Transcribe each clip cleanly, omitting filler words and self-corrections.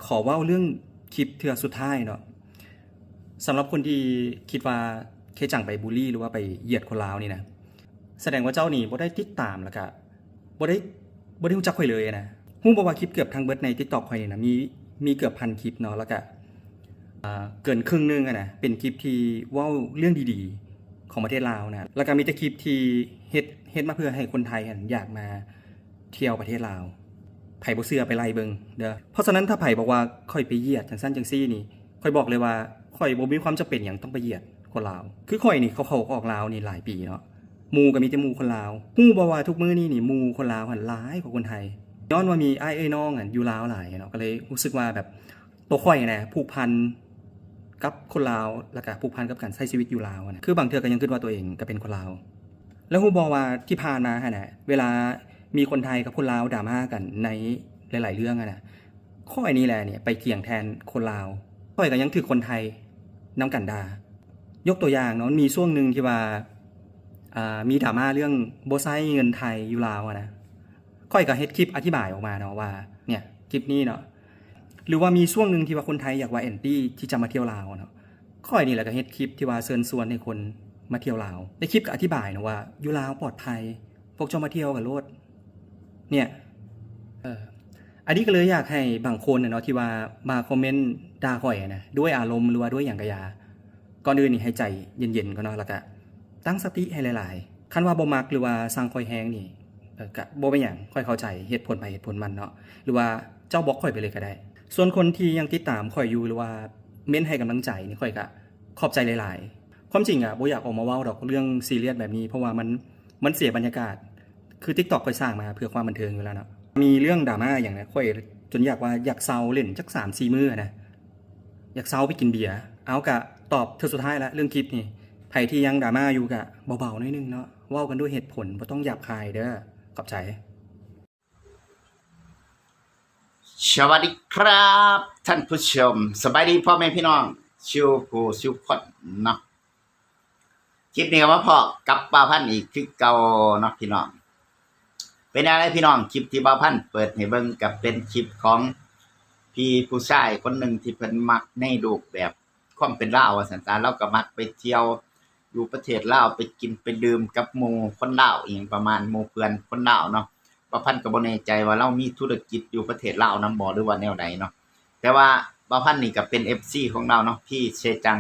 ขอเว้าเรื่องคลิปเทื่อสุดท้ายเนาะสำหรับคนที่คิดว่าเคจังไปบุลลีหรือว่าไปเหยียดคนลาวนี่นะแสดงว่าเจ้านี่บ่ได้ติดตามแล้วก็บ่ได้รู้จักข่อยเลยนะฮู้บ่ว่าคลิปเกือบทั้งเบิดใน TikTok ข่อยนี่นะมีเกือบพันคลิปเนาะแล้วก็เกินครึ่งนึงอะนะเป็นคลิปที่เว้าเรื่องดีๆของประเทศลาวนะแล้วก็มีแต่คลิปที่เฮ็ดมาเพื่อให้คนไทยอยากมาเที่ยวประเทศลาวไผบ่เชื่อไปไล่เบิ่งเด้อเพราะฉะนั้นถ้าไผบอกว่าข่อยไปเหยียดจังซั่นจังซี่นี่ข่อยบอกเลยว่าข่อยบ่มีความจำเป็นหยังต้องไปเหยียดคนลาวคือข่อยนี่เขาออกลาวนี่หลายปีเนาะหมู่ก็มีแต่หมู่คนลาวฮู้บ่ว่าทุกมื้อนี้นี่หมู่คนลาวหลายกว่าคนไทยย้อนว่ามีอ้ายเอ้ยน้องอยู่ลาวหลายเนาะก็เลยรู้สึกว่าแบบตัวข่อยนะผูกพันกับคนลาวแล้วก็ผูกพันกับการใช้ชีวิตอยู่ลาวนะคือบางเทื่อก็ยังคิดว่าตัวเองก็เป็นคนลาวแล้วฮู้บ่ว่าที่ผ่านมาหั่นน่ะเวลามีคนไทยกับคนลาวดราม่ากันในหลายๆเรื่องน่ะข้อยนี่แหละเนี่ยไปเถียงแทนคนลาวข้อยก็ยังถูกคนไทยนํกันด่ายกตัวอย่างเนาะมีช่วงนึงที่ว่ามีดราม่าเรื่องบ่ใช้เงินไทยอยู่ลาวนะข้อยก็เฮ็ดคลิปอธิบายออกมาเนาะว่าเนี่ยคลิปนี้เนาะหรือว่ามีช่วงนึงที่ว่าคนไทยอยากว่าแอนตี้ที่จะมาเที่ยวลาวเนาะข้อยนี่แหละก็เฮ็ดคลิปที่ว่าเชิญชวนให้คนมาเที่ยวลาวในคลิปก็อธิบายเนาะว่าอยู่ลาวปลอดภัยพวกเจ้ามาเที่ยวกันโลดเนี่ยอันนี้ก็เลยอยากให้บางคนเนาะที่ว่ามาคอมเมนต์ด่าข้อยนะด้วยอารมณ์หรือว่าด้วยหยังก็อย่าก่อนอื่นนี่ให้ใจเย็นๆก่อนเนาะแล้วก็ตั้งสติให้หลายๆคันว่าบ่มักหรือว่าสร้างข่อยแฮงนี่ก็บ่เป็นหยังค่อยเข้าใจเหตุผลไปเหตุผลมันเนาะหรือว่าเจ้าบล็อกข่อยไปเลยก็ได้ส่วนคนที่ยังติดตามข่อยอยู่หรือว่าเม้นให้กำลังใจนี่ข่อยก็ขอบใจหลายๆความจริงบ่อยากออกมาเว้าดอกเรื่องซีเรียสแบบนี้เพราะว่ามันเสียบรรยากาศคือ TikTok ข่อยสร้างมาเพื่อความบันเทิงอยู่แล้วเนาะมีเรื่องดราม่าอย่างนั้นข่อยจนอยากเซาเล่นจัก 3-4 มื้อนะอยากเซาไปกินเบียร์เอากะตอบเทื่อสุดท้ายแล้วเรื่องคลิปนี่ไผที่ยังดราม่าอยู่กะเบาๆหน่อยนึงเนาะเว้ากันด้วยเหตุผลบ่ต้องหยาบคายเด้อขอบใจสวัสดีครับท่านผู้ชมสบายดีพ่อแม่พี่น้องชิวผู้ชิวคนเนาะคลิปนี้ก็มาพอกับป้าพันธุ์อีกคือเก่าเนาะพี่น้องเป็นอะไรพี่น้องคลิปที่ป้าพันธุ์เปิดให้เบิ่งกับเป็นคลิปของพี่ผู้ชายคนหนึ่งที่เพิ่นมักในรูปแบบความเป็นลาวว่าซั่นซะเราก็มักไปเที่ยวอยู่ประเทศลาวไปกินไปดื่มกับหมู่คนลาวอีหยังประมาณหมู่เพื่อนคนลาวเนาะป้าพันธุ์ก็บ่แน่ใจว่าเรามีธุรกิจอยู่ประเทศลาวนำบ่หรือว่าแนวใดเนาะแต่ว่าป้าพันธุ์นี่ก็เป็น FC ของเราเนาะพี่เชจัง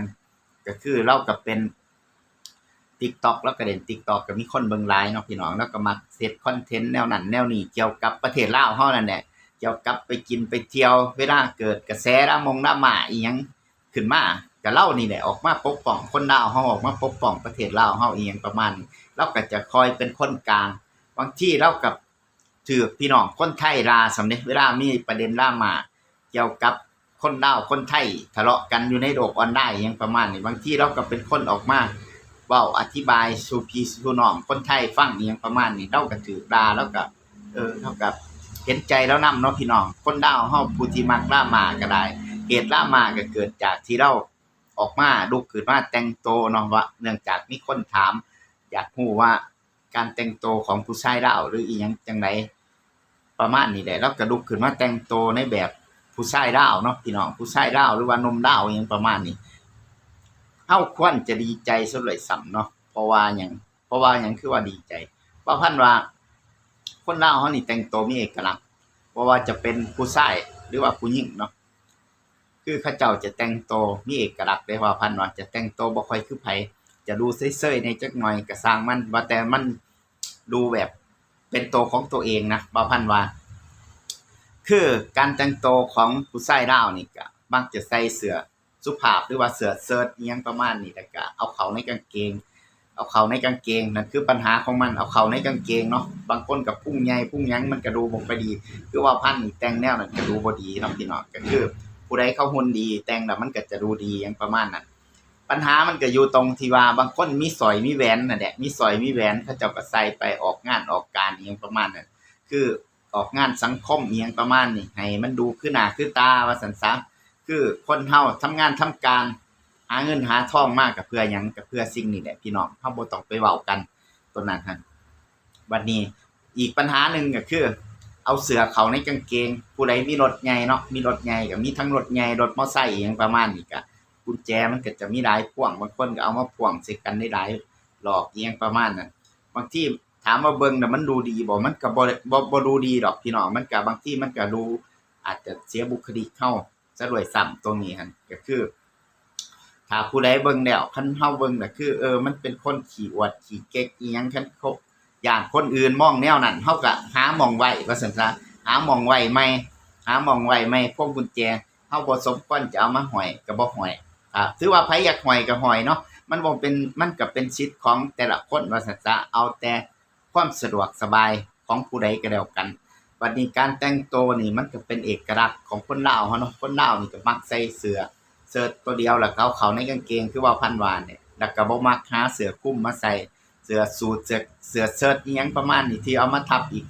ก็คือเราก็เป็น TikTok แล้วก็เล่น TikTok ก็มีคนเบิ่งหลายเนาะพี่น้องแล้วก็มักเสพคอนเทนต์แนวนั้นแนวนี้เกี่ยวกับประเทศลาวเฮานั่นแหละเกี่ยวกับไปกินไปเที่ยวเวลาเกิดกระแสดราม่าอีหยังขึ้นมาก็เรานี่แหละออกมาปกป้องคนลาวเฮาออกมาปกป้องประเทศลาวเฮาอีหยังประมาณนี้เราก็จะคอยเป็นคนกลางบางทีเราก็ถือพี่น้องคนไทยราสำเร็จเวลามีประเด็นดราม่าเกี่ยวกับคนลาวคนไทยทะเลาะกันอยู่ในโลกออนไลน์อีหยังประมาณนี้บางทีเราก็เป็นคนออกมาเว้าอธิบายสู่พี่สู่น้องคนไทยฟังอีหยังประมาณนี้เราก็ถือด่าแล้วก็เท่ากับเห็นใจแล้วนำเนาะพี่น้องคนลาวเฮาผู้ที่มักดราม่าก็ได้เหตุดราม่าก็เกิดจากที่เราออกมาลุกขึ้นมาแต่งโตเนาะว่าเนื่องจากมีคนถามอยากรู้ว่าการแต่งโตของผู้ชายลาวหรืออีหยังจังไดประมาณนี้แหละแล้วก็ลุกขึ้นมาแต่งโตในแบบผู้ชายลาวเนาะพี่น้องผู้ชายลาวหรือว่าหนุ่มลาวอีหยังประมาณนี้เฮาควรจะดีใจซะเลยซ้ำเนาะเพราะว่าหยังคือว่าดีใจเพราะพันว่าคนลาวเฮานี่แต่งตัวมีเอกลักษณ์บ่ว่าจะเป็นผู้ชายหรือว่าผู้หญิงเนาะคือเขาเจ้าจะแต่งตัวมีเอกลักษณ์ได้ว่าพันว่าจะแต่งตัวบ่ค่อยคือไผจะดูเซ่ยๆในจักหน่อยก็สร้างมันว่าแต่มันดูแบบเป็นตัวของตัวเองนะบ่พันว่าคือการแต่งตัวของผู้ชายลาวนี่ก็มักจะใส่เสื้อสุภาพหรือว่าเสื้อเชิ้ตอีหยังประมาณนี้แล้วก็เอาเข้าในกางเกงนั่นคือปัญหาของมันเอาเข้าในกางเกงเนาะบางคนก็พุงใหญ่พุงหยังมันก็ดูบ่ค่อยดีคือว่าพันนี่แต่งแนวนั้นก็ดูบ่ดีเนาะพี่น้องก็คือผู้ใดเขาหุ่นดีแต่งแล้วมันก็จะดูดีอย่างประมาณนั้นปัญหามันก็อยู่ตรงที่ว่าบางคนมีสร้อยมีแหวนนั่นแหละมีสร้อยมีแหวนเขาเจ้าก็ใส่ไปออกงานออกการอีหยังประมาณนั้นคือออกงานสังคมอีหยังประมาณนี้ให้มันดูคือหน้าคือตาว่าซั่นซะคือคนเฮาทำงานทำการหาเงินหาทองมาก็เพื่อหยังก็เพื่อสิ่งนี้แหละพี่น้องเฮาบ่ต้องไปเว้ากันตัวนั้นหั่นบัดนี้อีกปัญหาหนึ่งก็คือ เอาเสือเขาในกางเกงผู้ใดมีรถใหญ่เนาะมีรถใหญ่ก็มีทั้งรถใหญ่รถมอไซค์อหยังประมาณนี้ก็กุญแจมันก็จะมีหลายพ่วงบางคนก็เอามาพ่วงใส่กันได้หลายหลอกอหยังประมาณนั้นบางทีถามว่าเบิ่งน่ะมันดูดีบ่มันก็บ่ดูดีดอกพี่น้องมันก็บางทีมันก็ดูอาจจะเสียบุคลิกเฮาซะด้วยซ้ำตรงนี้หั่นก็คือถ้าผู้ใดเบิ่งแล้วคันเฮาเบิ่งน่ะคือมันเป็นคนขี้อวดขี้เก๊กอีหยังคันเขาย่านคนอื่นมองแนวนั้นเฮาก็หาหม้องไว้ว่าซั่นซะหาหม้องไว้ใหม่หาหม้องไว้ใหม่พวกกุญแจเฮาบ่สมควรจะเอามาห้อยก็บ่ห้อยถือว่าไผอยากห้อยก็ห้อยเนาะมันบ่เป็นมันก็เป็นสิทธิ์ของแต่ละคนว่าซั่นซะเอาแต่ความสะดวกสบายของผู้ใดก็แล้วกันบัดนี้การแต่งตัวนี่มันก็เป็นเอกลักษณ์ของคนลาวเฮาเนาะคนลาวนี่ก็มักใส่เสื้อเชิ้ตตัวเดียวแล้วเขาในกางเกงคือว่าพันวานเนี่ยแล้วก็บ่มักหาเสื้อคลุมมาใส่เสื้อสูทเสื้อเชิ้ตอีหยังประมาณนี้ที่เอามาทับอีก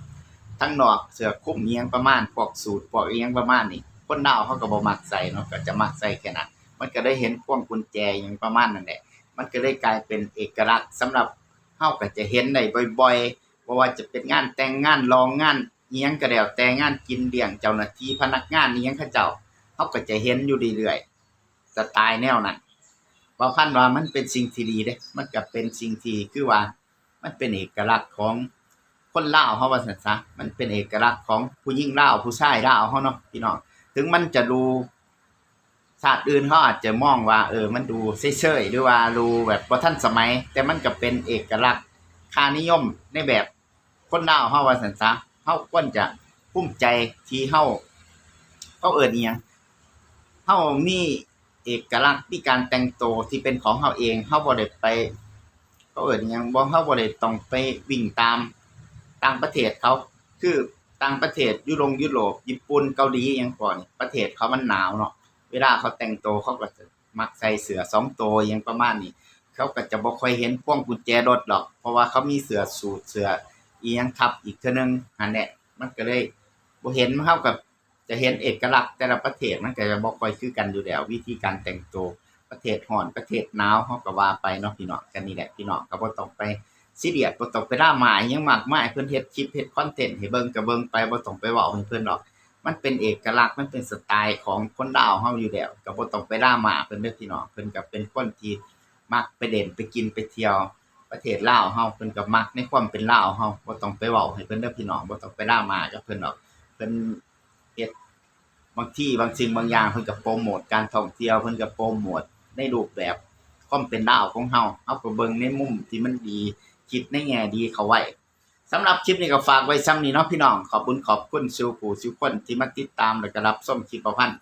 ทั้งนอกเสื้อคลุมอีหยังประมาณพวกสูทพวกอีหยังประมาณนี้คนลาวเขาก็บ่มักใส่เนาะก็จะมักใส่แค่นั้นมันก็ได้เห็นพวงกุญแจอีหยังประมาณนั้นแหละมันก็เลยกลายเป็นเอกลักษณ์สำหรับเฮาก็จะเห็นได้บ่อยๆบ่ว่าจะเป็นงานแต่งงานรองงานอีหยังก็แล้วแต่งานกินเลี้ยงเจ้าหน้าที่พนักงานอีหยังเขาเจ้าเฮาก็จะเห็นอยู่เรื่อยๆสไตล์แนวนั้นว่าพันว่ามันเป็นสิ่งที่ดีเด้มันก็เป็นสิ่งที่คือว่ามันเป็นเอกลักษณ์ของคนลาวเฮาว่าซั่นซะมันเป็นเอกลักษณ์ของผู้หญิงลาวผู้ชายลาวเฮาเนาะพี่น้องถึงมันจะดูชาติอื่นเขาอาจจะมองว่ามันดูเฉยๆหรือว่าดูแบบบ่ทันสมัยแต่มันก็เป็นเอกลักษณ์ค่านิยมในแบบคนลาวเฮาว่าซั่นซะเฮาควรจะภูมิใจที่เฮาเอิ้นอิหยังเฮามีเอกลักษณ์มีการแต่งตัวที่เป็นของเฮาเองเฮาบ่ได้ไปเขาเอิ้นอิหยังบ่เฮาบ่ได้ต้องไปวิ่งตามต่างประเทศเขาคือต่างประเทศยุโรปญี่ปุ่นเกาหลีอิหยังก่อนประเทศเขามันหนาวเนาะเวลาเขาแต่งตัวเขาก็จะมักใส่เสื้อ2ตัวอิหยังประมาณนี้เขาก็จะบ่ค่อยเห็นพวงกุญแจรถหรอกเพราะว่าเขามีเสื้อสูทเสื้ออีหยังทับอีกเทื่อนึงหั่นแหละมันก็เลยบ่เห็นเฮากับจะเห็นเอกลักษณ์แต่ละประเทศมันก็จะบ่ค่อยคือกันอยู่แล้ววิธีการแต่งตัวประเทศร้อนประเทศหนาวเฮาก็ว่าไปเนาะพี่น้องกันนี่แหละพี่น้องก็บ่ต้องไปซีเรียสบ่ต้องไปดราม่าอิหยังมากมายเพิ่นเฮ็ดคลิปเฮ็ดคอนเทนต์ให้เบิ่งก็เบิ่งไปบ่ต้องไปเว้าให้เพิ่นหรอกมันเป็นเอกลักษณ์มันเป็นสไตล์ของคนลาวเฮาอยู่แล้วก็บ่ต้องไปดราม่าเพิ่นเด้อพี่น้องเพิ่นก็เป็นคนที่มักไปเล่นไปกินไปเที่ยวประเทศลาวเฮาเพิ่นก็มักในความเป็นลาวเฮาบ่ต้องไปเว้าให้เพิ่นเด้อพี่น้องบ่ต้องไปดราม่ากับเพิ่นหรอกเพิ่นเฮ็ดบางทีบางสิ่งบางอย่างเพิ่นก็โปรโมตการท่องเที่ยวเพิ่นก็โปรโมตในรูปแบบความเป็นลาวของเฮาก็เบิ่งในมุมที่มันดีคิดในแง่ดีเข้าไว้สำหรับคลิปนี้ก็ฝากไว้ซ้ำนี้เนาะพี่น้องขอบคุณสู่ผู้สู่คนที่มาติดตามแล้วก็รับชมคลิปประพันธ์